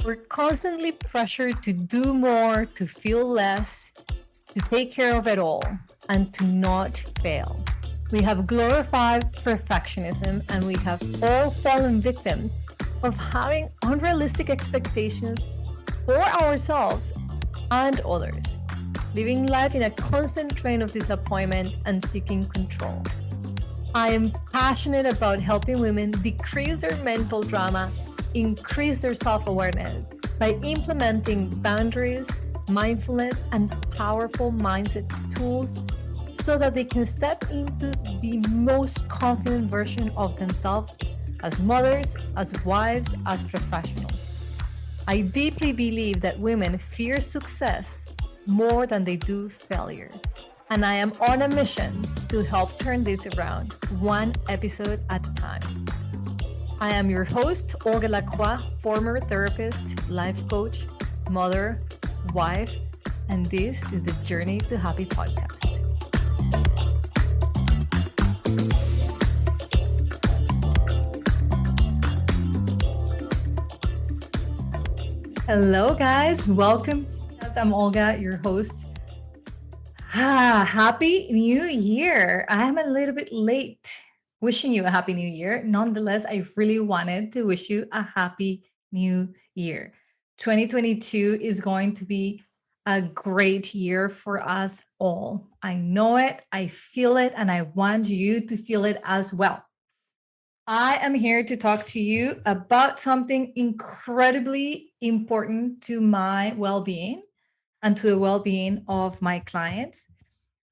We're constantly pressured to do more, to feel less, to take care of it all, and to not fail. We have glorified perfectionism and we have all fallen victims of having unrealistic expectations for ourselves and others, living life in a constant train of disappointment and seeking control. I am passionate about helping women decrease their mental drama, increase their self awareness by implementing boundaries, mindfulness, and powerful mindset tools so that they can step into the most confident version of themselves as mothers, as wives, as professionals. I deeply believe that women fear success more than they do failure. And I am on a mission to help turn this around, one episode at a time. I am your host, Olga Lacroix, former therapist, life coach, mother, wife, and this is the Journey to Happy podcast. Hello, guys. Welcome to I'm Olga, your host. Happy New Year. I am a little bit late wishing you a Happy New Year. Nonetheless, I really wanted to wish you a Happy New Year. 2022 is going to be a great year for us all. I know it, I feel it, and I want you to feel it as well. I am here to talk to you about something incredibly important to my well being and to the well being of my clients.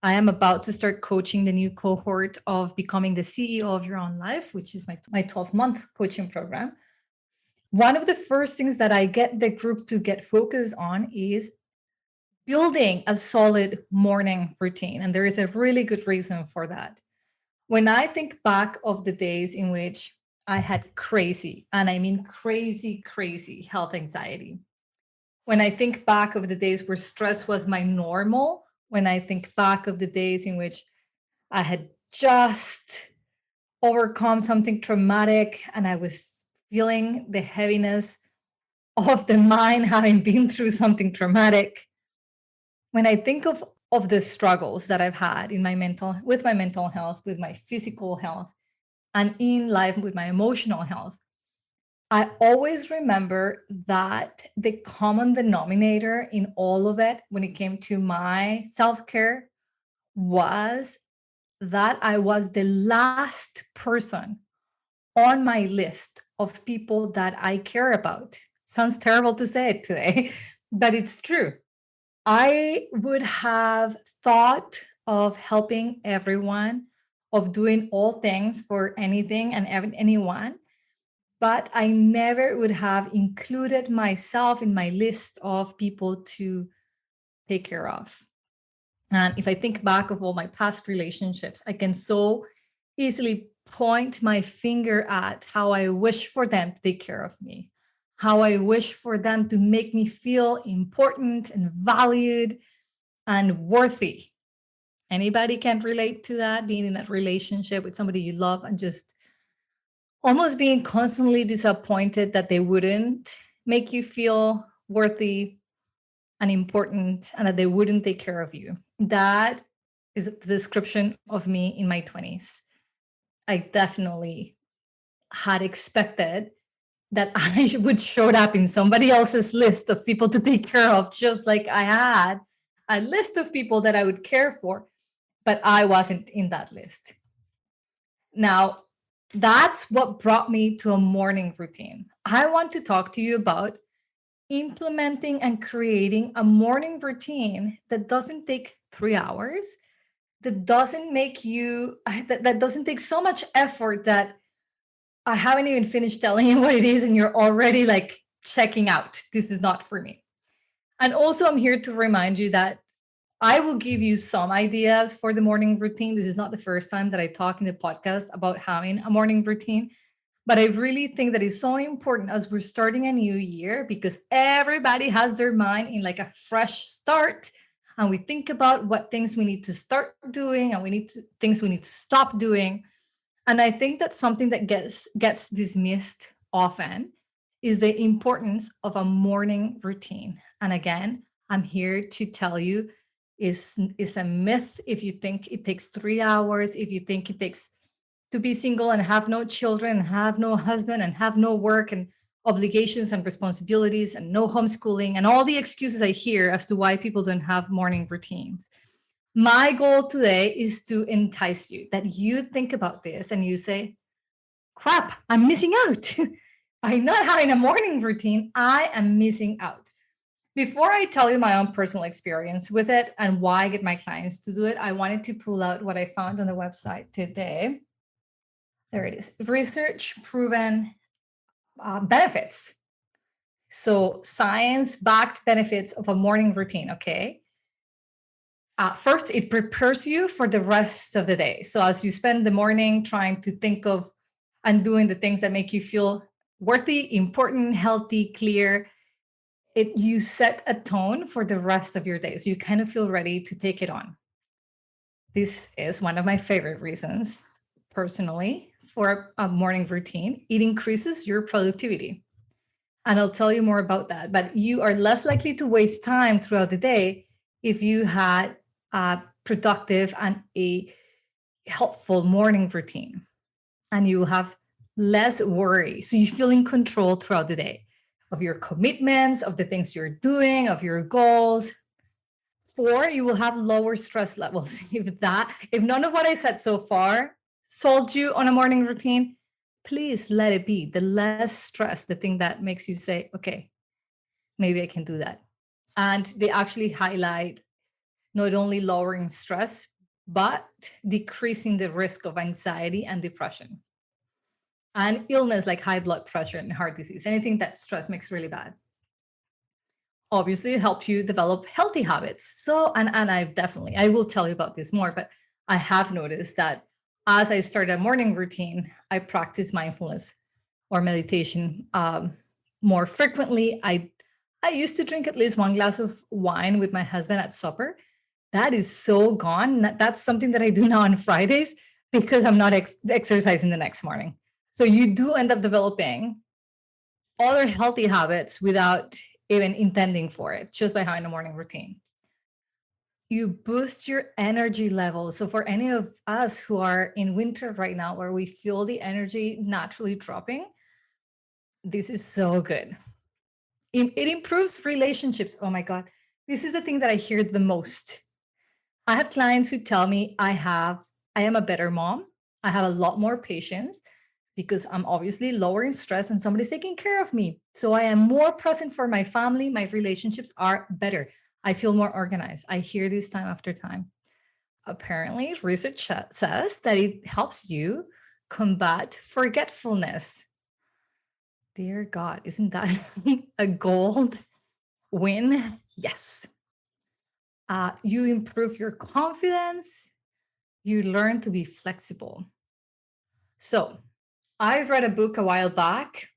I am about to start coaching the new cohort of Becoming the CEO of Your Own Life, which is my 12-month coaching program. One of the first things that I get the group to get focused on is building a solid morning routine. And there is a really good reason for that. When I think back of the days in which I had crazy, and I mean crazy health anxiety, when I think back of the days where stress was my normal, when I think back of the days in which I had just overcome something traumatic and I was feeling the heaviness of the mind having been through something traumatic, when I think of the struggles that I've had in my with my mental health, with my physical health, and in life with my emotional health, I always remember that the common denominator in all of it when it came to my self-care was that I was the last person on my list of people that I care about. Sounds terrible to say it today, but it's true. I would have thought of helping everyone, of doing all things for anything and anyone, but I never would have included myself in my list of people to take care of. And if I think back of all my past relationships, I can so easily point my finger at how I wish for them to take care of me, how I wish for them to make me feel important and valued and worthy. Anybody can relate to that, being in that relationship with somebody you love and just almost being constantly disappointed that they wouldn't make you feel worthy and important and that they wouldn't take care of you. That is the description of me in my 20s. I definitely had expected that I would show up in somebody else's list of people to take care of, just like I had a list of people that I would care for, but I wasn't in that list. Now, that's what brought me to a morning routine. I want to talk to you about implementing and creating a morning routine that doesn't take 3 hours, that doesn't make you, that doesn't take so much effort that I haven't even finished telling you what it is and you're already like checking out. This is not for me. And also, I'm here to remind you that I will give you some ideas for the morning routine. This is not the first time that I talk in the podcast about having a morning routine, but I really think that it's so important as we're starting a new year because everybody has their mind in like a fresh start. And we think about what things we need to start doing and things we need to stop doing. And I think that's something that gets dismissed often is the importance of a morning routine. And again, I'm here to tell you is a myth if you think it takes 3 hours, if you think it takes to be single and have no children, and have no husband, and have no work and obligations and responsibilities and no homeschooling and all the excuses I hear as to why people don't have morning routines. My goal today is to entice you, that you think about this and you say, crap, I'm missing out. By not having a morning routine, I am missing out. Before I tell you my own personal experience with it and why I get my clients to do it, I wanted to pull out what I found on the website today. There it is. Research proven benefits. So, science backed benefits of a morning routine. Okay. First, it prepares you for the rest of the day. So, as you spend the morning trying to think of and doing the things that make you feel worthy, important, healthy, clear, you set a tone for the rest of your day. So, you kind of feel ready to take it on. This is one of my favorite reasons, personally, for a morning routine. It increases your productivity. And I'll tell you more about that. But you are less likely to waste time throughout the day if you had a productive and a helpful morning routine. And you will have less worry. So you feel in control throughout the day of your commitments, of the things you're doing, of your goals. 4, you will have lower stress levels. If none of what I said so far sold you on a morning routine, please let it be. The less stress, the thing that makes you say, okay, maybe I can do that. And they actually highlight not only lowering stress, but decreasing the risk of anxiety and depression and illness like high blood pressure and heart disease, anything that stress makes really bad. Obviously, help you develop healthy habits. So, and I will tell you about this more, but I have noticed that as I started a morning routine, I practice mindfulness or meditation more frequently. I used to drink at least 1 glass of wine with my husband at supper. That is so gone. That's something that I do now on Fridays because I'm not exercising the next morning. So you do end up developing other healthy habits without even intending for it, just by having a morning routine. You boost your energy levels. So for any of us who are in winter right now, where we feel the energy naturally dropping, this is so good. It improves relationships. Oh my God. This is the thing that I hear the most. I have clients who tell me I am a better mom. I have a lot more patience because I'm obviously lowering stress and somebody's taking care of me. So I am more present for my family. My relationships are better. I feel more organized. I hear this time after time. Apparently, research says that it helps you combat forgetfulness. Dear God, isn't that a gold win? Yes. You improve your confidence. You learn to be flexible. So, I read a book a while back,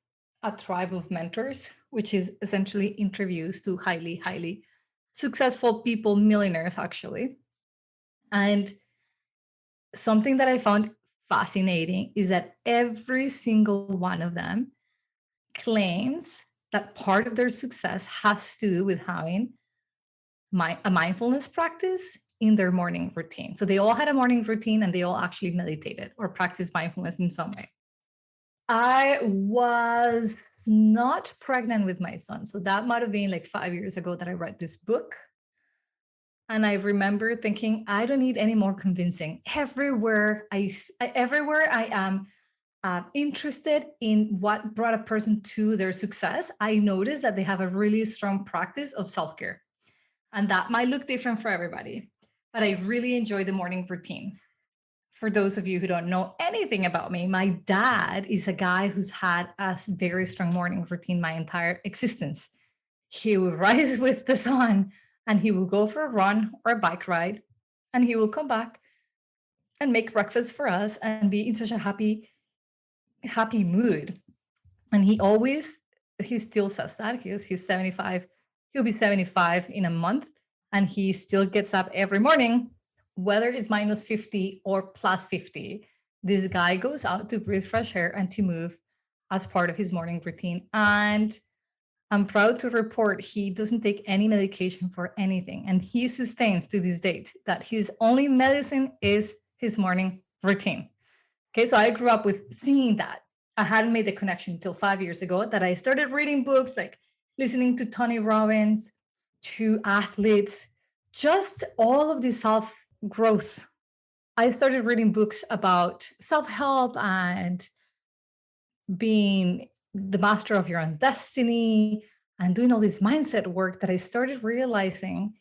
A Tribe of Mentors, which is essentially interviews to highly, highly successful people, millionaires actually. And something that I found fascinating is that every single one of them claims that part of their success has to do with having a mindfulness practice in their morning routine. So they all had a morning routine and they all actually meditated or practiced mindfulness in some way. I was not pregnant with my son. So that might have been like 5 years ago that I read this book. And I remember thinking, I don't need any more convincing. Everywhere I am interested in what brought a person to their success, I noticed that they have a really strong practice of self-care. And that might look different for everybody, but I really enjoy the morning routine. For those of you who don't know anything about me, my dad is a guy who's had a very strong morning routine my entire existence. He will rise with the sun and he will go for a run or a bike ride, and he will come back and make breakfast for us and be in such a happy mood. And he still says that he's 75. He'll be 75 in a month, and he still gets up every morning, whether it's minus 50 or plus 50. This guy goes out to breathe fresh air and to move as part of his morning routine. And I'm proud to report he doesn't take any medication for anything. And he sustains to this date that his only medicine is his morning routine. Okay, so I grew up with seeing that. I hadn't made the connection until 5 years ago that I started reading books, like listening to Tony Robbins, to athletes, just all of this self growth. I started reading books about self help and being the master of your own destiny and doing all this mindset work that I started realizing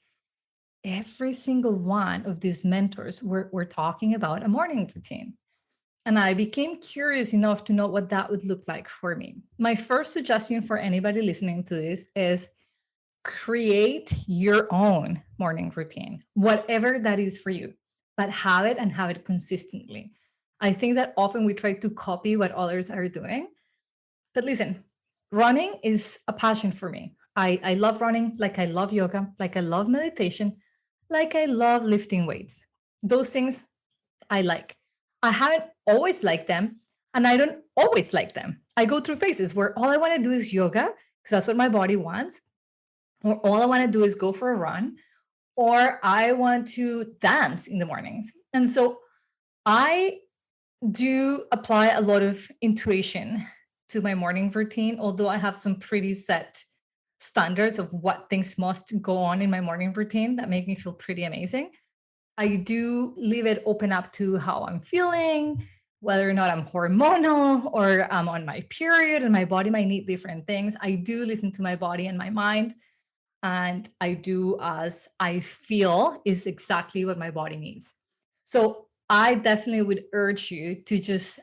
every single one of these mentors were talking about a morning routine. And I became curious enough to know what that would look like for me. My first suggestion for anybody listening to this is create your own morning routine, whatever that is for you, but have it and have it consistently. I think that often we try to copy what others are doing. But listen, running is a passion for me. I love running like I love yoga, like I love meditation, like I love lifting weights. Those things I like. I haven't always liked them, and I don't always like them. I go through phases where all I want to do is yoga because that's what my body wants, or all I want to do is go for a run, or I want to dance in the mornings. And so I do apply a lot of intuition to my morning routine, although I have some pretty set standards of what things must go on in my morning routine that make me feel pretty amazing. I do leave it open up to how I'm feeling, whether or not I'm hormonal or I'm on my period and my body might need different things. I do listen to my body and my mind, and I do as I feel is exactly what my body needs. So I definitely would urge you to just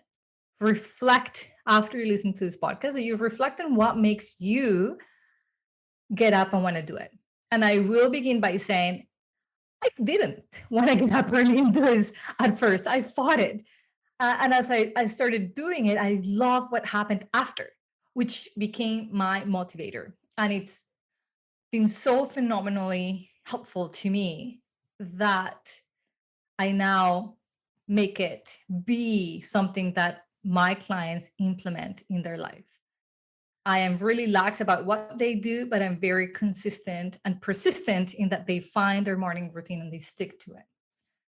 reflect after you listen to this podcast, that you reflect on what makes you get up and want to do it. And I will begin by saying, I didn't want to get up early and do this at first. I fought it. And as I started doing it, I love what happened after, which became my motivator. And it's been so phenomenally helpful to me that I now make it be something that my clients implement in their life. I am really lax about what they do, but I'm very consistent and persistent in that they find their morning routine and they stick to it.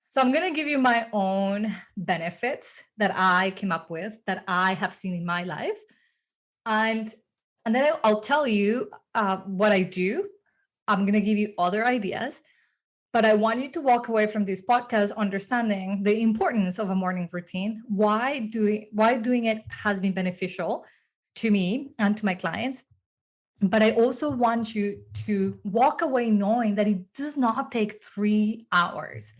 So I'm going to give you my own benefits that I came up with, that I have seen in my life. And then I'll tell you what I do. I'm going to give you other ideas. But I want you to walk away from this podcast understanding the importance of a morning routine, why doing it has been beneficial to me and to my clients. But I also want you to walk away knowing that it does not take 3 hours,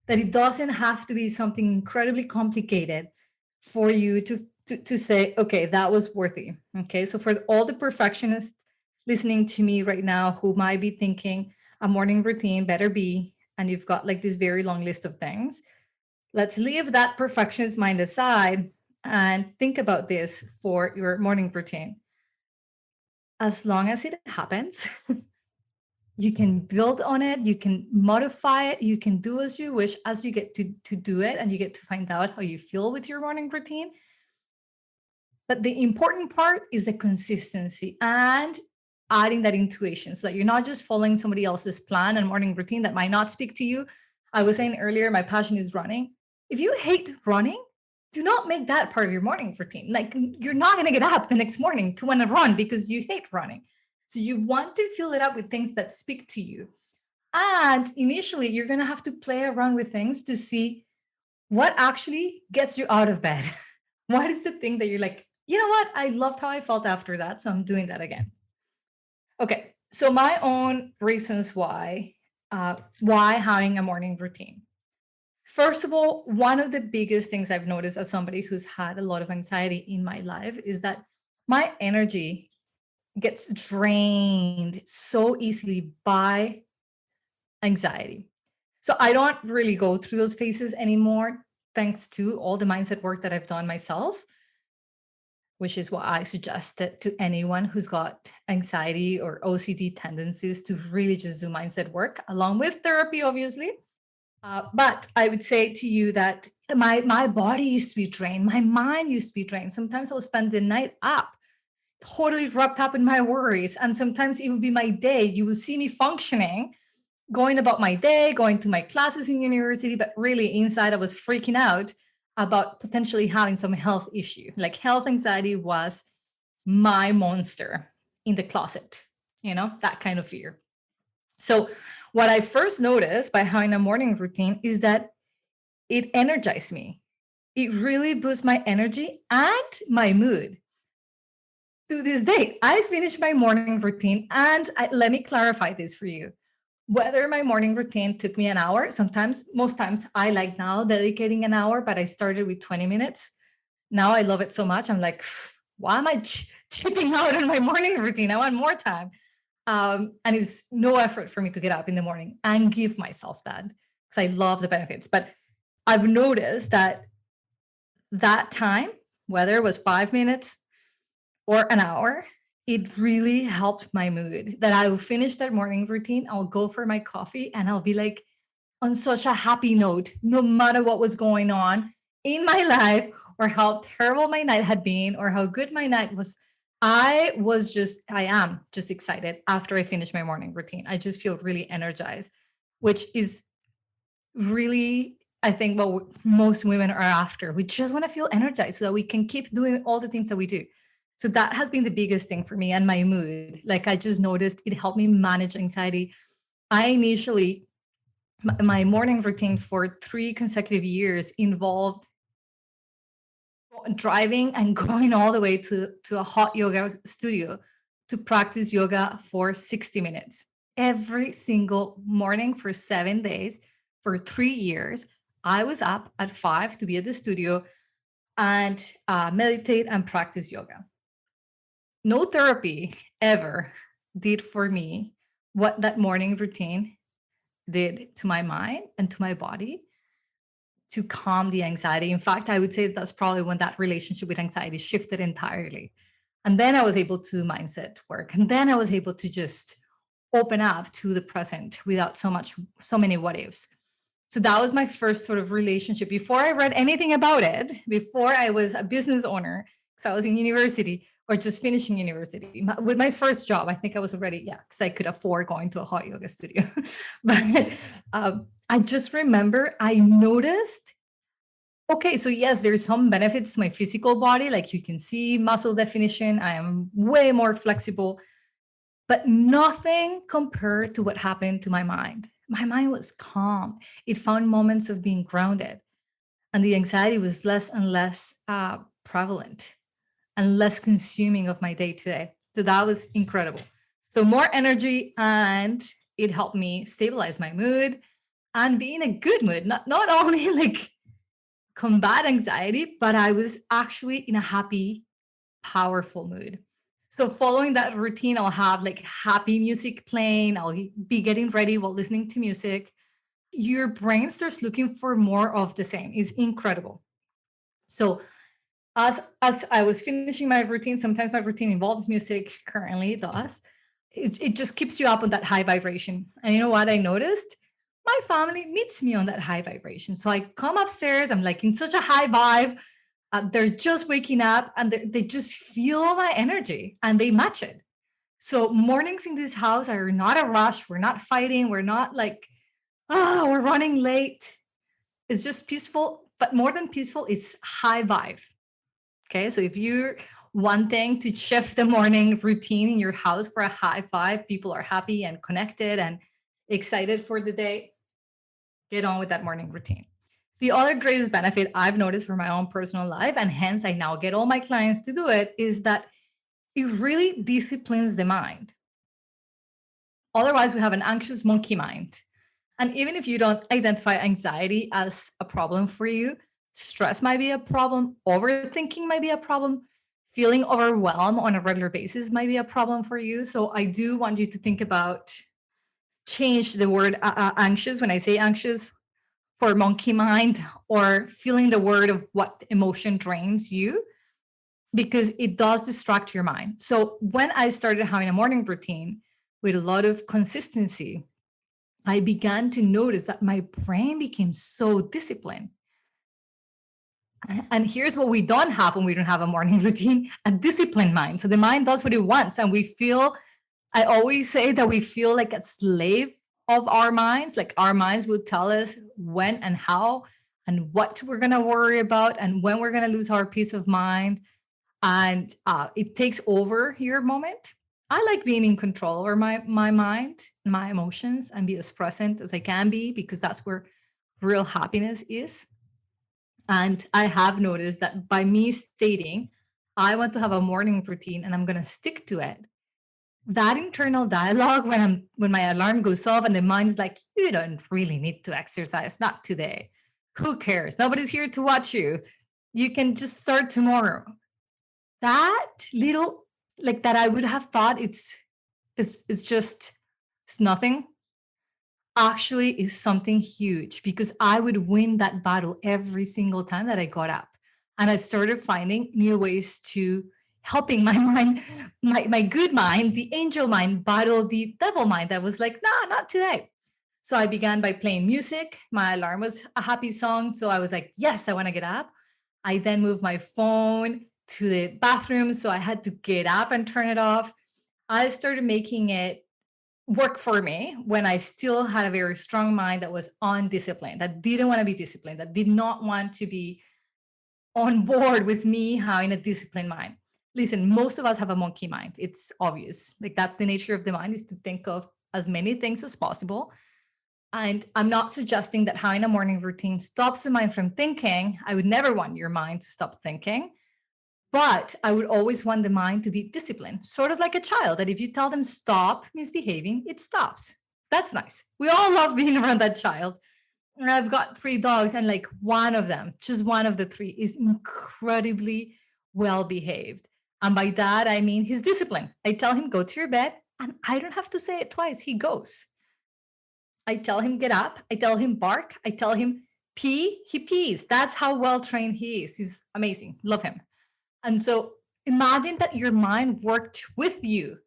that it doesn't have to be something incredibly complicated for you to say, okay, that was worthy. Okay. So for all the perfectionists listening to me right now who might be thinking a morning routine better be, and you've got like this very long list of things, let's leave that perfectionist mind aside and think about this for your morning routine. As long as it happens, you can build on it, you can modify it, you can do as you wish as you get to do it, and you get to find out how you feel with your morning routine. But the important part is the consistency and adding that intuition so that you're not just following somebody else's plan and morning routine that might not speak to you. I was saying earlier, my passion is running. If you hate running, do not make that part of your morning routine. Like, you're not going to get up the next morning to want to run because you hate running. So you want to fill it up with things that speak to you. And initially, you're going to have to play around with things to see what actually gets you out of bed. What is the thing that you're like, you know what? I loved how I felt after that. So I'm doing that again. Okay. So my own reasons why having a morning routine. First of all, one of the biggest things I've noticed as somebody who's had a lot of anxiety in my life is that my energy gets drained so easily by anxiety. So I don't really go through those phases anymore, thanks to all the mindset work that I've done myself, which is what I suggested to anyone who's got anxiety or OCD tendencies to really just do mindset work along with therapy, obviously. But I would say to you that my body used to be drained. My mind used to be drained. Sometimes I would spend the night up, totally wrapped up in my worries. And sometimes it would be my day. You will see me functioning, going about my day, going to my classes in university, but really inside I was freaking out about potentially having some health issue. Like health anxiety was my monster in the closet, that kind of fear. So what I first noticed by having a morning routine is that it energized me. It really boosts my energy and my mood. To this day, I finish my morning routine, and let me clarify this for you. Whether my morning routine took me an hour, sometimes, most times, I like now dedicating an hour, but I started with 20 minutes. Now I love it so much. I'm like, why am I chipping out on my morning routine? I want more time. And it's no effort for me to get up in the morning and give myself that because I love the benefits. But I've noticed that time, whether it was 5 minutes or an hour, it really helped my mood. That I will finish that morning routine, I'll go for my coffee, and I'll be like on such a happy note, no matter what was going on in my life or how terrible my night had been or how good my night was. I am just excited after I finish my morning routine. I just feel really energized, which is really, I think, what most women are after. We just want to feel energized so that we can keep doing all the things that we do. So that has been the biggest thing for me, and my mood. Like, I just noticed it helped me manage anxiety. I initially, my morning routine for 3 consecutive years involved driving and going all the way to a hot yoga studio to practice yoga for 60 minutes every single morning for 7 days for 3 years. I was up at 5 to be at the studio and meditate and practice yoga. No therapy ever did for me what that morning routine did to my mind and to my body to calm the anxiety. In fact, I would say that's probably when that relationship with anxiety shifted entirely. And then I was able to mindset work. And then I was able to just open up to the present without so many what ifs. So that was my first sort of relationship. Before I read anything about it, before I was a business owner, because I was in university or just finishing university. With my first job, I think I was already, because I could afford going to a hot yoga studio. But I just remember I noticed, okay, so yes, there's some benefits to my physical body. Like you can see muscle definition. I am way more flexible, but nothing compared to what happened to my mind. My mind was calm. It found moments of being grounded, and the anxiety was less and less prevalent and less consuming of my day to day. So that was incredible. So more energy, and it helped me stabilize my mood and be in a good mood, not only like combat anxiety, but I was actually in a happy, powerful mood. So following that routine, I'll have like happy music playing. I'll be getting ready while listening to music. Your brain starts looking for more of the same. It's incredible. So as I was finishing my routine, sometimes my routine involves music, currently it does. It just keeps you up on that high vibration. And you know what I noticed? My family meets me on that high vibration. So I come upstairs, I'm like in such a high vibe. They're just waking up and they just feel my energy and they match it. So mornings in this house are not a rush. We're not fighting. We're not like, we're running late. It's just peaceful, but more than peaceful, it's high vibe. Okay, so if you're wanting to shift the morning routine in your house for a high vibe, people are happy and connected and excited for the day, get on with that morning routine. The other greatest benefit I've noticed for my own personal life, and hence I now get all my clients to do it, is that it really disciplines the mind. Otherwise, we have an anxious monkey mind. And even if you don't identify anxiety as a problem for you, stress might be a problem, overthinking might be a problem, feeling overwhelmed on a regular basis might be a problem for you. So I do want you to think about, change the word anxious, when I say anxious, for monkey mind, or feeling the word of what emotion drains you, because it does distract your mind. So when I started having a morning routine with a lot of consistency, I began to notice that my brain became so disciplined. And here's what we don't have when we don't have a morning routine: a disciplined mind. So the mind does what it wants, and we feel, I always say that we feel like a slave of our minds. Like our minds will tell us when and how and what we're going to worry about and when we're going to lose our peace of mind. And it takes over your moment. I like being in control over my mind, my emotions, and be as present as I can be, because that's where real happiness is. And I have noticed that by me stating, I want to have a morning routine and I'm going to stick to it, that internal dialogue when my alarm goes off and the mind is like, you don't really need to exercise, not today. Who cares? Nobody's here to watch you. You can just start tomorrow. That little, like, that I would have thought it's just, it's nothing, actually is something huge, because I would win that battle every single time that I got up. And I started finding new ways to helping my mind, my good mind, the angel mind, battle the devil mind that was like, nah, not today. So I began by playing music. My alarm was a happy song. So I was like, yes, I want to get up. I then moved my phone to the bathroom. So I had to get up and turn it off. I started making it work for me when I still had a very strong mind that was undisciplined, that didn't want to be disciplined, that did not want to be on board with me having a disciplined mind. Listen, most of us have a monkey mind. It's obvious. Like, that's the nature of the mind, is to think of as many things as possible. And I'm not suggesting that having a morning routine stops the mind from thinking. I would never want your mind to stop thinking. But I would always want the mind to be disciplined, sort of like a child, that if you tell them stop misbehaving, it stops. That's nice. We all love being around that child. And I've got 3 dogs, and like one of them, just one of the 3, is incredibly well behaved. And by that, I mean he's disciplined. I tell him, go to your bed, and I don't have to say it twice. He goes. I tell him, get up. I tell him, bark. I tell him, pee. He pees. That's how well trained he is. He's amazing. Love him. And so imagine that your mind worked with you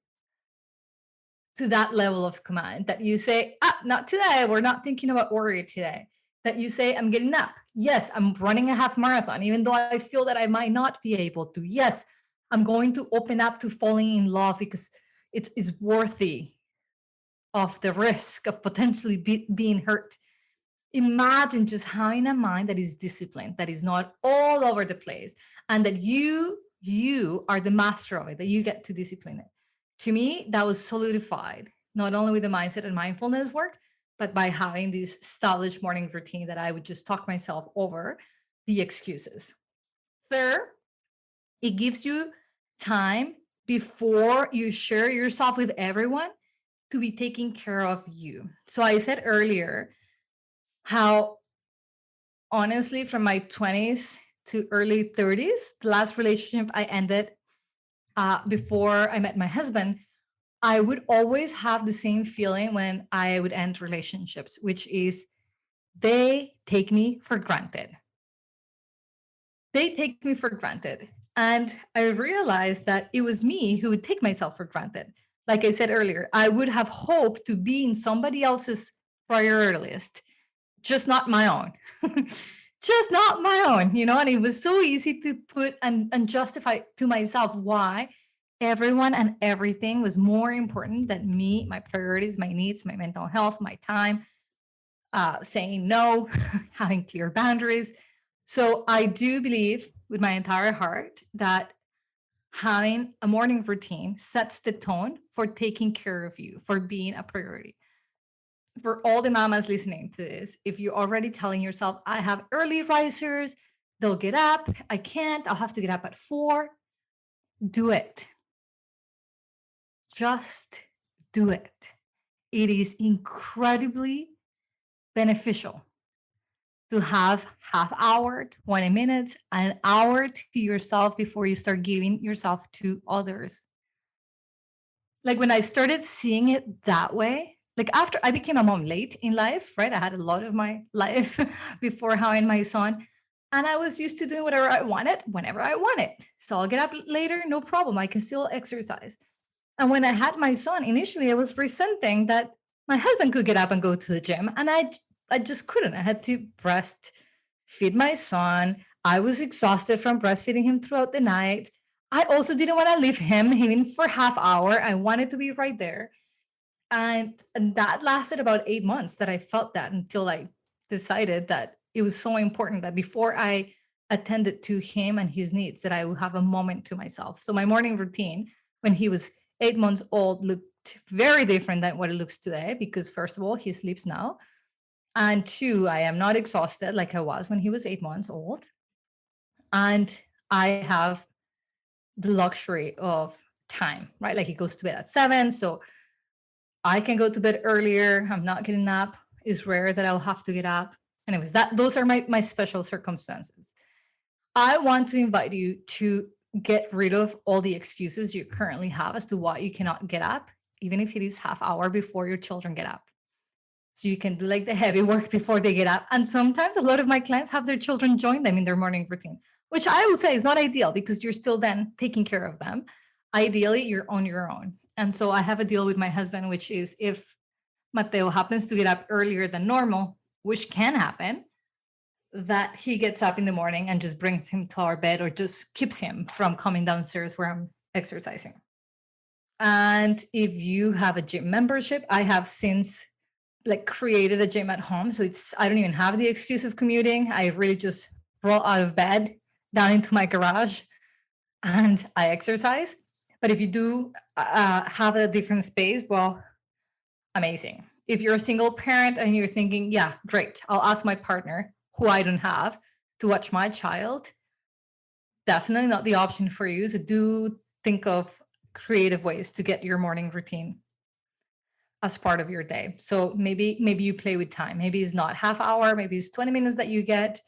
to that level of command, that you say, not today. We're not thinking about worry today. That you say, I'm getting up. Yes, I'm running a half marathon, even though I feel that I might not be able to. Yes, I'm going to open up to falling in love because it's worthy of the risk of potentially being hurt. Imagine just having a mind that is disciplined, that is not all over the place, and that you are the master of it, that you get to discipline it. To me, that was solidified not only with the mindset and mindfulness work, but by having this established morning routine that I would just talk myself over the excuses. Third, it gives you time before you share yourself with everyone to be taking care of you. So I said earlier how, honestly, from my 20s to early 30s, the last relationship I ended before I met my husband, I would always have the same feeling when I would end relationships, which is they take me for granted. They take me for granted. And I realized that it was me who would take myself for granted. Like I said earlier, I would have hoped to be in somebody else's priority list, just not my own. Just not my own, and it was so easy to put and justify to myself why everyone and everything was more important than me, my priorities, my needs, my mental health, my time, saying no, having clear boundaries. So I do believe with my entire heart that having a morning routine sets the tone for taking care of you, for being a priority. For all the mamas listening to this, if you're already telling yourself, I have early risers, they'll get up, I can't, I'll have to get up at 4, do it. Just do it. It is incredibly beneficial to have half hour, 20 minutes, an hour to yourself before you start giving yourself to others. Like, when I started seeing it that way, like after I became a mom late in life, right? I had a lot of my life before having my son. And I was used to doing whatever I wanted, whenever I wanted. So I'll get up later, no problem. I can still exercise. And when I had my son, initially I was resenting that my husband could get up and go to the gym. And I just couldn't. I had to breastfeed my son. I was exhausted from breastfeeding him throughout the night. I also didn't want to leave him even for half hour. I wanted to be right there. And that lasted about 8 months that I felt that until I decided that it was so important that before I attended to him and his needs, that I would have a moment to myself. So my morning routine when he was 8 months old looked very different than what it looks today, because first of all, he sleeps now. And two, I am not exhausted like I was when he was 8 months old. And I have the luxury of time, right? Like he goes to bed at 7. So I can go to bed earlier. I'm not getting up. It's rare that I'll have to get up. Anyways, those are my special circumstances. I want to invite you to get rid of all the excuses you currently have as to why you cannot get up, even if it is half hour before your children get up. So you can do like the heavy work before they get up. And sometimes a lot of my clients have their children join them in their morning routine, which I will say is not ideal because you're still then taking care of them. Ideally, you're on your own. And so I have a deal with my husband, which is if Mateo happens to get up earlier than normal, which can happen, that he gets up in the morning and just brings him to our bed or just keeps him from coming downstairs where I'm exercising. And if you have a gym membership, I have since like created a gym at home. So I don't even have the excuse of commuting. I really just roll out of bed down into my garage and I exercise. But if you do have a different space, well, amazing. If you're a single parent and you're thinking, yeah, great, I'll ask my partner, who I don't have, to watch my child, definitely not the option for you. So do think of creative ways to get your morning routine as part of your day. So maybe you play with time. Maybe it's not half hour, maybe it's 20 minutes that you get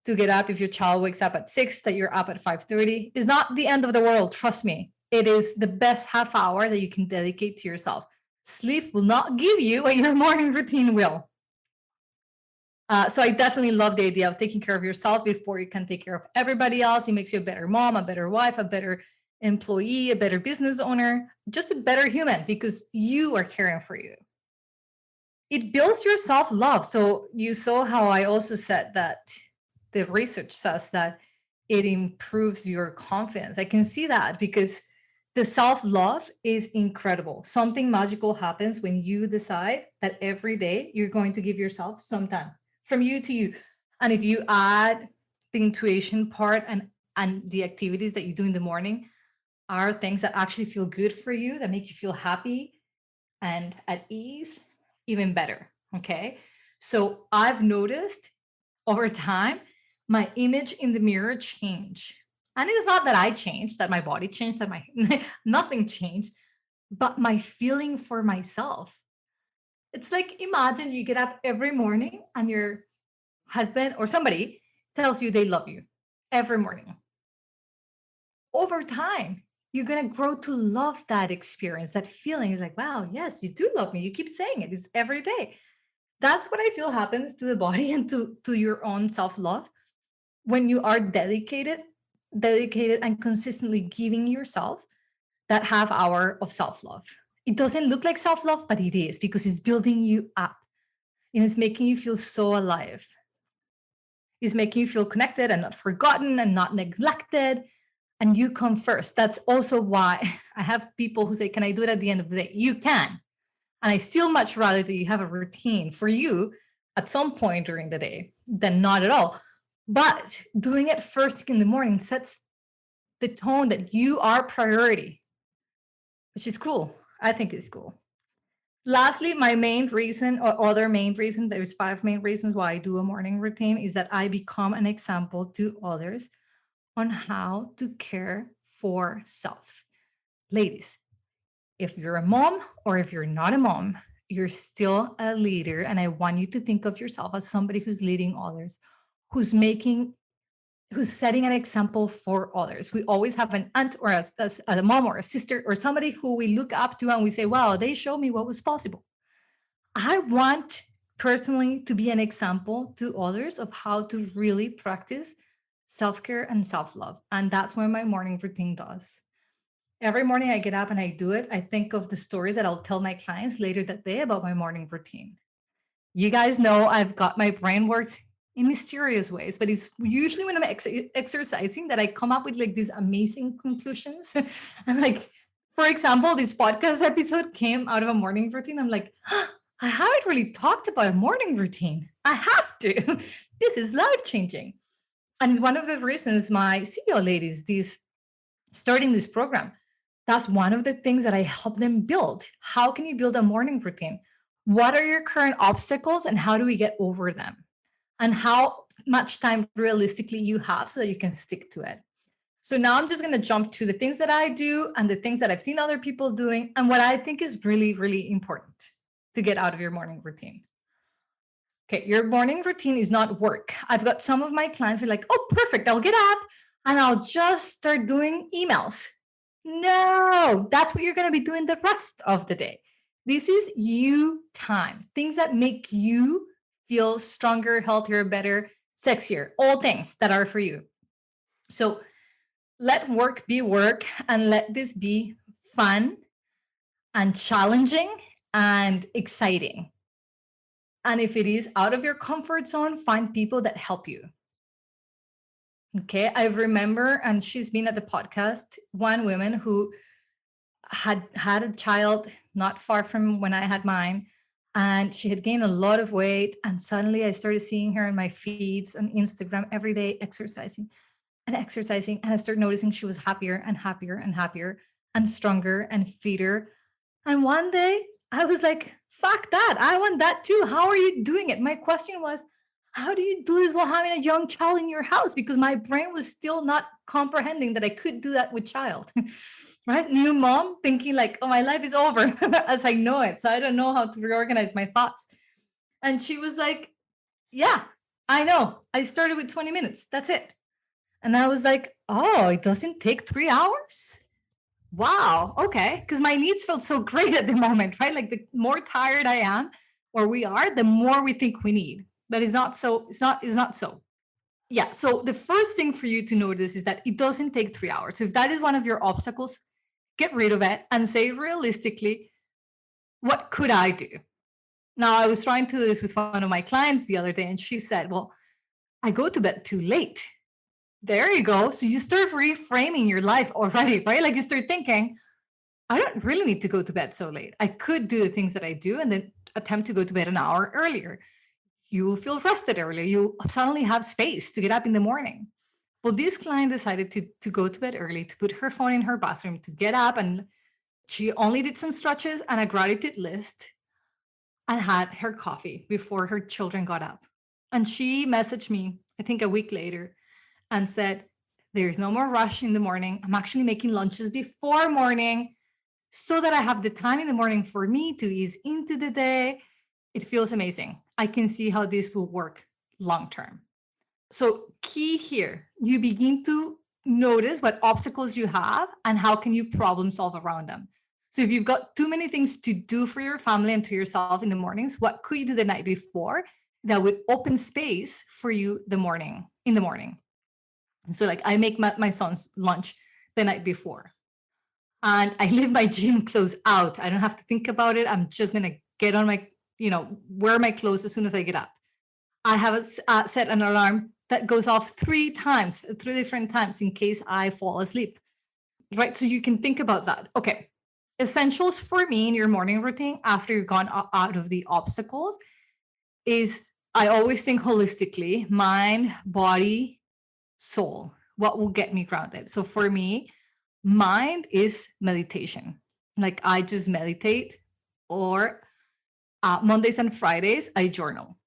to get up. If your child wakes up at 6, that you're up at 5:30 is not the end of the world. Trust me. It is the best half hour that you can dedicate to yourself. Sleep will not give you what your morning routine will. So I definitely love the idea of taking care of yourself before you can take care of everybody else. It makes you a better mom, a better wife, a better employee, a better business owner, just a better human because you are caring for you. It builds your self-love. So you saw how I also said that the research says that it improves your confidence. I can see that because the self-love is incredible. Something magical happens when you decide that every day you're going to give yourself some time from you to you. And if you add the intuition part and the activities that you do in the morning are things that actually feel good for you, that make you feel happy and at ease, even better. Okay. So I've noticed over time, my image in the mirror changed. And it's not that I changed, that my body changed, that my nothing changed, but my feeling for myself. It's like imagine you get up every morning and your husband or somebody tells you they love you every morning. Over time, you're going to grow to love that experience, that feeling. It's like, wow, yes, you do love me. You keep saying it. It's every day. That's what I feel happens to the body and to your own self-love when you are dedicated and consistently giving yourself that half hour of self-love. It doesn't look like self-love, but it is because it's building you up and it's making you feel so alive. It's making you feel connected and not forgotten and not neglected. And you come first. That's also why I have people who say, can I do it at the end of the day? You can. And I still much rather that you have a routine for you at some point during the day than not at all. But doing it first thing in the morning sets the tone that you are priority, which is cool. I think it's cool. Lastly, my main reason or other main reason, there's 5 main reasons why I do a morning routine, is that I become an example to others on how to care for self. Ladies, if you're a mom or if you're not a mom, you're still a leader. And I want you to think of yourself as somebody who's leading others, who's setting an example for others. We always have an aunt or a mom or a sister or somebody who we look up to and we say, wow, they showed me what was possible. I want personally to be an example to others of how to really practice self-care and self-love. And that's what my morning routine does. Every morning I get up and I do it. I think of the stories that I'll tell my clients later that day about my morning routine. You guys know I've got my brain works in mysterious ways, but it's usually when I'm exercising that I come up with like these amazing conclusions. And like, for example, this podcast episode came out of a morning routine. I'm like, I haven't really talked about a morning routine. I have to. This is life changing. And one of the reasons my CEO ladies, these starting this program, that's one of the things that I help them build. How can you build a morning routine? What are your current obstacles and how do we get over them? And how much time realistically you have so that you can stick to it. So now I'm just going to jump to the things that I do and the things that I've seen other people doing and what I think is really, really important to get out of your morning routine. Okay, your morning routine is not work. I've got some of my clients who are like, oh, perfect. I'll get up and I'll just start doing emails. No, that's what you're going to be doing the rest of the day. This is you time, things that make you feel stronger, healthier, better, sexier, all things that are for you. So let work be work and let this be fun and challenging and exciting. And if it is out of your comfort zone, find people that help you. Okay, I remember, and she's been at the podcast, one woman who had a child not far from when I had mine, and she had gained a lot of weight. And suddenly I started seeing her in my feeds on Instagram every day exercising and exercising. And I started noticing she was happier and happier and happier and stronger and fitter. And one day I was like, fuck that. I want that too. How are you doing it? My question was, how do you do this while having a young child in your house? Because my brain was still not comprehending that I could do that with child. Right? New mom thinking like, oh, my life is over as I know it. So I don't know how to reorganize my thoughts. And she was like, yeah, I know. I started with 20 minutes. That's it. And I was like, oh, it doesn't take 3 hours? Wow. Okay. Because my needs felt so great at the moment, right? Like the more tired I am or we are, the more we think we need. But it's not so, it's not so. Yeah. So the first thing for you to notice is that it doesn't take 3 hours. So if that is one of your obstacles, get rid of it and say realistically, what could I do? Now, I was trying to do this with one of my clients the other day, and she said, well, I go to bed too late. There you go. So you start reframing your life already, right? Like you start thinking, I don't really need to go to bed so late. I could do the things that I do and then attempt to go to bed an hour earlier. You will feel rested earlier. You'll suddenly have space to get up in the morning. Well, this client decided to go to bed early, to put her phone in her bathroom, to get up, and she only did some stretches and a gratitude list and had her coffee before her children got up. And she messaged me, I think a week later, and said, there's no more rush in the morning. I'm actually making lunches before morning so that I have the time in the morning for me to ease into the day. It feels amazing. I can see how this will work long term. So key here, you begin to notice what obstacles you have and how can you problem solve around them. So if you've got too many things to do for your family and to yourself in the mornings, what could you do the night before that would open space for you in the morning? So like I make my son's lunch the night before and I leave my gym clothes out. I don't have to think about it. I'm just going to get on my, wear my clothes as soon as I get up. I have set an alarm that goes off 3 different times in case I fall asleep, right? So you can think about that. Okay. Essentials for me in your morning routine after you've gone out of the obstacles is I always think holistically, mind, body, soul, what will get me grounded. So for me, mind is meditation. Like I just meditate, or Mondays and Fridays, I journal.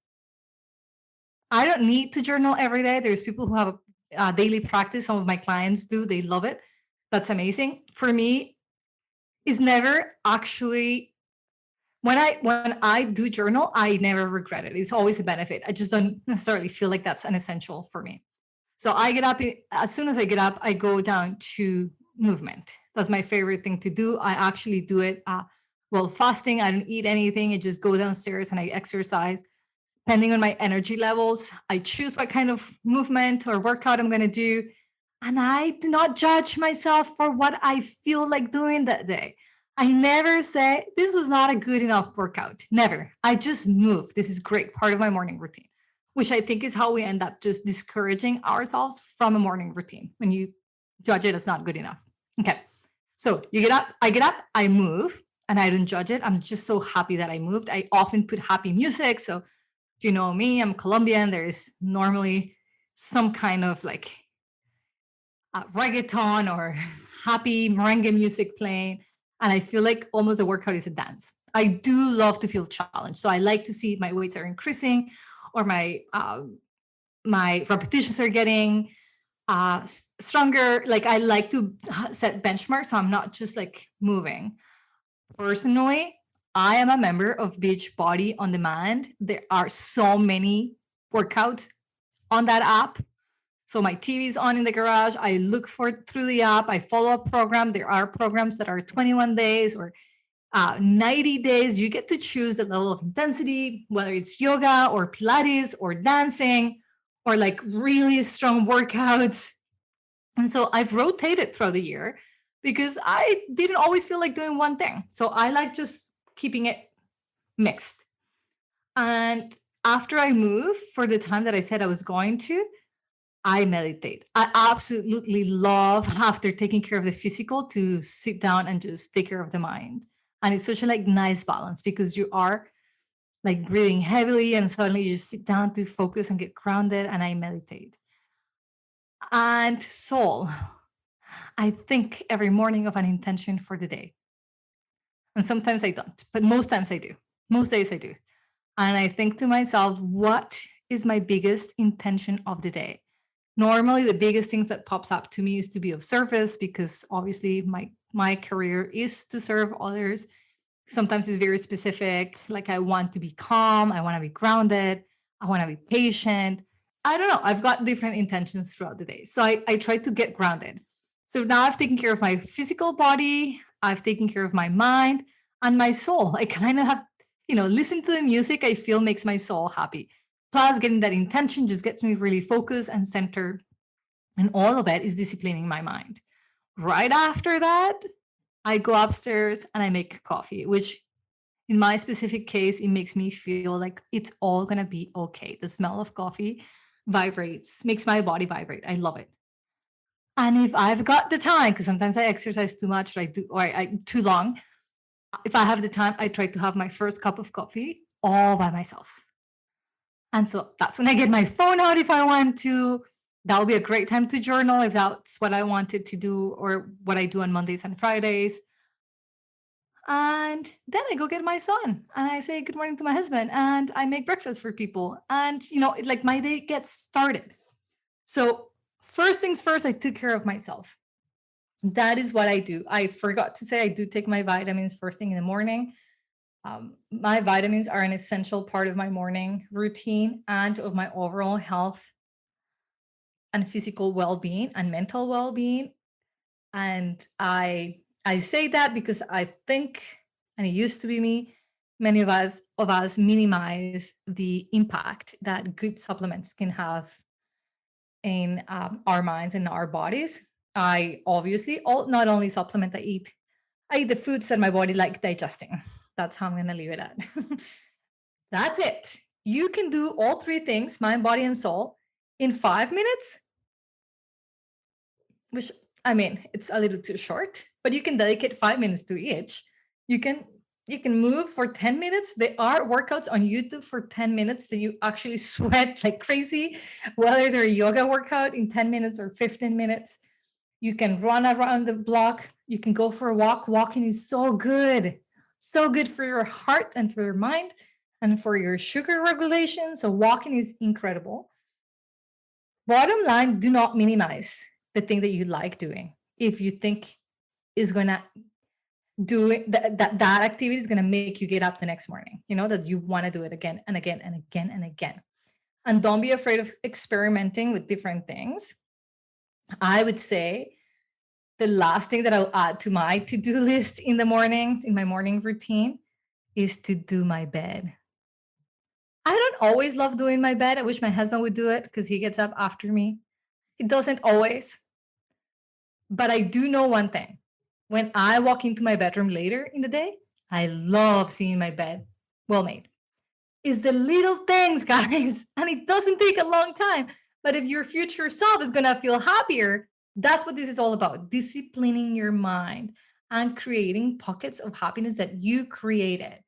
I don't need to journal every day. There's people who have a daily practice. Some of my clients do. They love it. That's amazing. For me, it's never actually when I do journal, I never regret it. It's always a benefit. I just don't necessarily feel like that's an essential for me. So I get up, as soon as I get up, I go down to movement. That's my favorite thing to do. I actually do it while fasting. I don't eat anything. I just go downstairs and I exercise. Depending on my energy levels, I choose what kind of movement or workout I'm going to do. And I do not judge myself for what I feel like doing that day. I never say, this was not a good enough workout. Never. I just move. This is great. Part of my morning routine. which I think is how we end up just discouraging ourselves from a morning routine when you judge it as not good enough. Okay. So you get up, I move, and I don't judge it. I'm just so happy that I moved. I often put happy music. So if you know me, I'm Colombian. There is normally some kind of like reggaeton or happy merengue music playing. And I feel like almost the workout is a dance. I do love to feel challenged. So I like to see my weights are increasing or my repetitions are getting stronger. Like I like to set benchmarks. So I'm not just like moving. Personally, I am a member of Beachbody On Demand. There are so many workouts on that app. So my TV is on in the garage. I look for it through the app. I follow a program. There are programs that are 21 days or 90 days. You get to choose the level of intensity, whether it's yoga or Pilates or dancing or like really strong workouts. And so I've rotated throughout the year because I didn't always feel like doing one thing. So I like just keeping it mixed. And after I move for the time that I said I was going to, I meditate. I absolutely love after taking care of the physical to sit down and just take care of the mind. And it's such a like nice balance because you are like breathing heavily and suddenly you just sit down to focus and get grounded and I meditate. And soul, I think every morning of an intention for the day. And sometimes I don't, but most times I do. Most days I do. And I think to myself, what is my biggest intention of the day? Normally the biggest things that pops up to me is to be of service because obviously my career is to serve others. Sometimes it's very specific, like I want to be calm, I want to be grounded, I want to be patient. I don't know, I've got different intentions throughout the day, so I try to get grounded. So now I've taken care of my physical body, I've taken care of my mind and my soul. I kind of have, listen to the music I feel makes my soul happy. Plus, getting that intention just gets me really focused and centered. And all of it is disciplining my mind. Right after that, I go upstairs and I make coffee, which in my specific case, it makes me feel like it's all going to be okay. The smell of coffee vibrates, makes my body vibrate. I love it. And if I've got the time, because sometimes I exercise too much, or I too long. If I have the time, I try to have my first cup of coffee all by myself. And so that's when I get my phone out if I want to. That will be a great time to journal if that's what I wanted to do or what I do on Mondays and Fridays. And then I go get my son and I say good morning to my husband and I make breakfast for people. And, like my day gets started. So, first things first, I took care of myself. That is what I do. I forgot to say I do take my vitamins first thing in the morning. My vitamins are an essential part of my morning routine and of my overall health and physical well-being and mental well-being. And I say that because I think, and it used to be me, many of us minimize the impact that good supplements can have in our minds and our bodies. I obviously not only supplement, I eat the foods that my body like digesting. That's how I'm going to leave it at. That's it. You can do all three things, mind, body, and soul, in 5 minutes, which I mean, it's a little too short, but you can dedicate 5 minutes to each. You can move for 10 minutes. There are workouts on YouTube for 10 minutes that you actually sweat like crazy, whether they're a yoga workout in 10 minutes or 15 minutes. You can run around the block. You can go for a walk. Walking is so good for your heart and for your mind and for your sugar regulation. So walking is incredible. Bottom line, do not minimize the thing that you like doing. If you think is going to do it, that activity is going to make you get up the next morning, that you want to do it again and again and again and again. And don't be afraid of experimenting with different things. I would say the last thing that I'll add to my to-do list in the mornings, in my morning routine, is to do my bed. I don't always love doing my bed. I wish my husband would do it because he gets up after me. It doesn't always. But I do know one thing. When I walk into my bedroom later in the day, I love seeing my bed well made. is the little things, guys. And it doesn't take a long time. But if your future self is going to feel happier, that's what this is all about. Disciplining your mind and creating pockets of happiness that you created,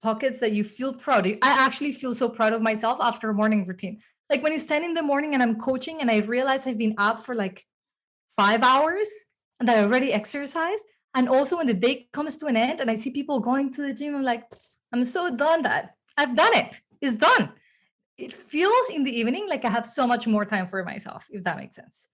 pockets that you feel proud of. I actually feel so proud of myself after a morning routine. Like when it's 10 in the morning and I'm coaching and I realize I've been up for like 5 hours and that I already exercised. And also when the day comes to an end and I see people going to the gym, I'm like, I'm so done that I've done it. It's done. It feels in the evening like I have so much more time for myself, if that makes sense.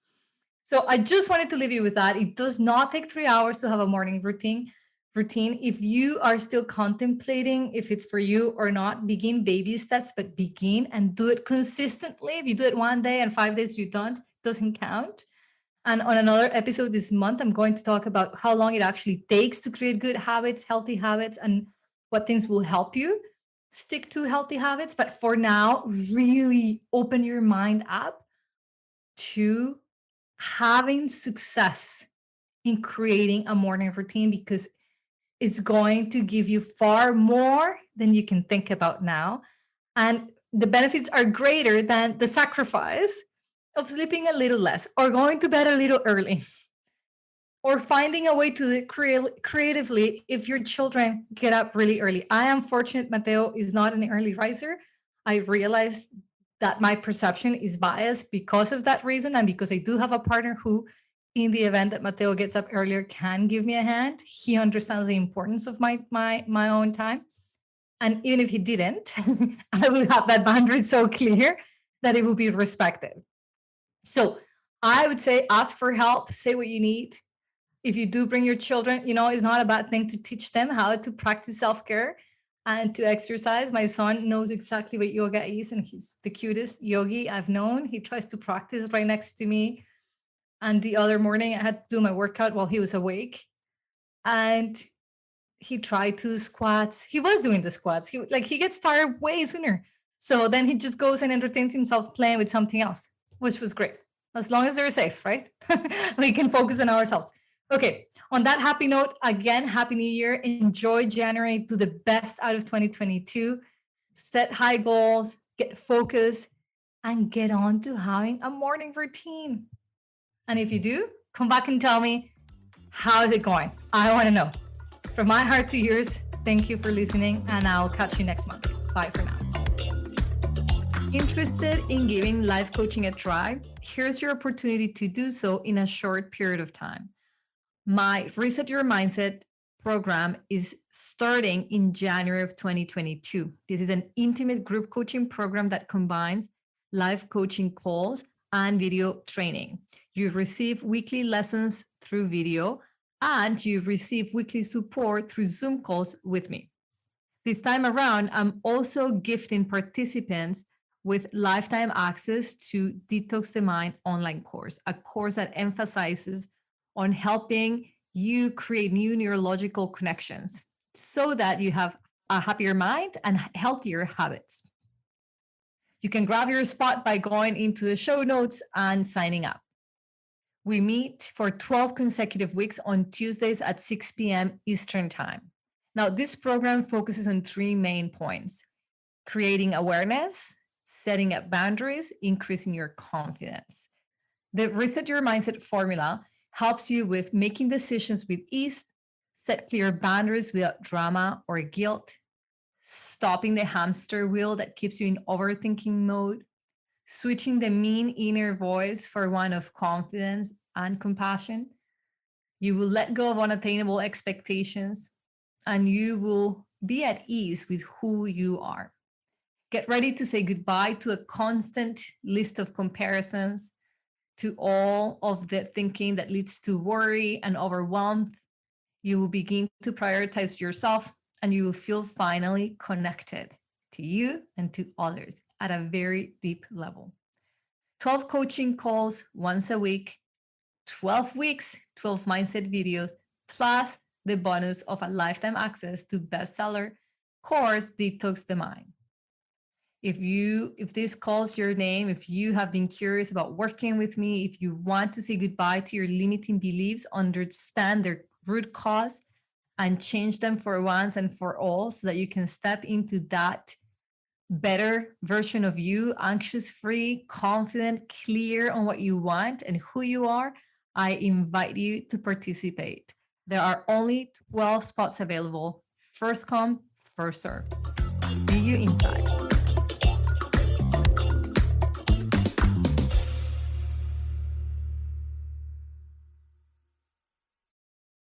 So I just wanted to leave you with that. It does not take 3 hours to have a morning routine. If you are still contemplating if it's for you or not, begin baby steps, but begin and do it consistently. If you do it one day and 5 days you don't, doesn't count. And on another episode this month, I'm going to talk about how long it actually takes to create good habits, healthy habits, and what things will help you stick to healthy habits. But for now, really open your mind up to having success in creating a morning routine, because it's going to give you far more than you can think about now. And the benefits are greater than the sacrifice of sleeping a little less or going to bed a little early or finding a way to create creatively if your children get up really early. I am fortunate Mateo is not an early riser. I realized that my perception is biased because of that reason, and because I do have a partner who, in the event that Mateo gets up earlier, can give me a hand. He understands the importance of my own time. And even if he didn't, I would have that boundary so clear that it will be respected. So I would say ask for help, say what you need. If you do bring your children, it's not a bad thing to teach them how to practice self-care and to exercise. My son knows exactly what yoga is, and he's the cutest yogi I've known. He tries to practice right next to me. And the other morning I had to do my workout while he was awake. And he tried to squats. He was doing the squats. He gets tired way sooner. So then he just goes and entertains himself playing with something else, which was great. As long as they're safe, right? We can focus on ourselves. Okay, on that happy note, again, Happy New Year. Enjoy January. Do the best out of 2022. Set high goals, get focused, and get on to having a morning routine. And if you do, come back and tell me, how is it going? I want to know. From my heart to yours, thank you for listening, and I'll catch you next month. Bye for now. Interested in giving life coaching a try? Here's your opportunity to do so in a short period of time. My Reset Your Mindset program is starting in January of 2022. This is an intimate group coaching program that combines live coaching calls and video training. You receive weekly lessons through video, and you receive weekly support through Zoom calls with me. This time around, I'm also gifting participants with lifetime access to Detox the Mind online course, a course that emphasizes on helping you create new neurological connections so that you have a happier mind and healthier habits. You can grab your spot by going into the show notes and signing up. We meet for 12 consecutive weeks on Tuesdays at 6 p.m. Eastern Time. Now, this program focuses on 3 main points: creating awareness, setting up boundaries, increasing your confidence. The Reset Your Mindset formula helps you with making decisions with ease, set clear boundaries without drama or guilt, stopping the hamster wheel that keeps you in overthinking mode, switching the mean inner voice for one of confidence and compassion. You will let go of unattainable expectations, and you will be at ease with who you are. Get ready to say goodbye to a constant list of comparisons, to all of the thinking that leads to worry and overwhelm. You will begin to prioritize yourself, and you will feel finally connected to you and to others at a very deep level. 12 coaching calls once a week, 12 weeks, 12 mindset videos, plus the bonus of a lifetime access to bestseller course, Detox the Mind. If this calls your name, if you have been curious about working with me, if you want to say goodbye to your limiting beliefs, understand their root cause, and change them for once and for all so that you can step into that better version of you, anxious free, confident, clear on what you want and who you are, I invite you to participate. There are only 12 spots available. First come, first served. See you inside.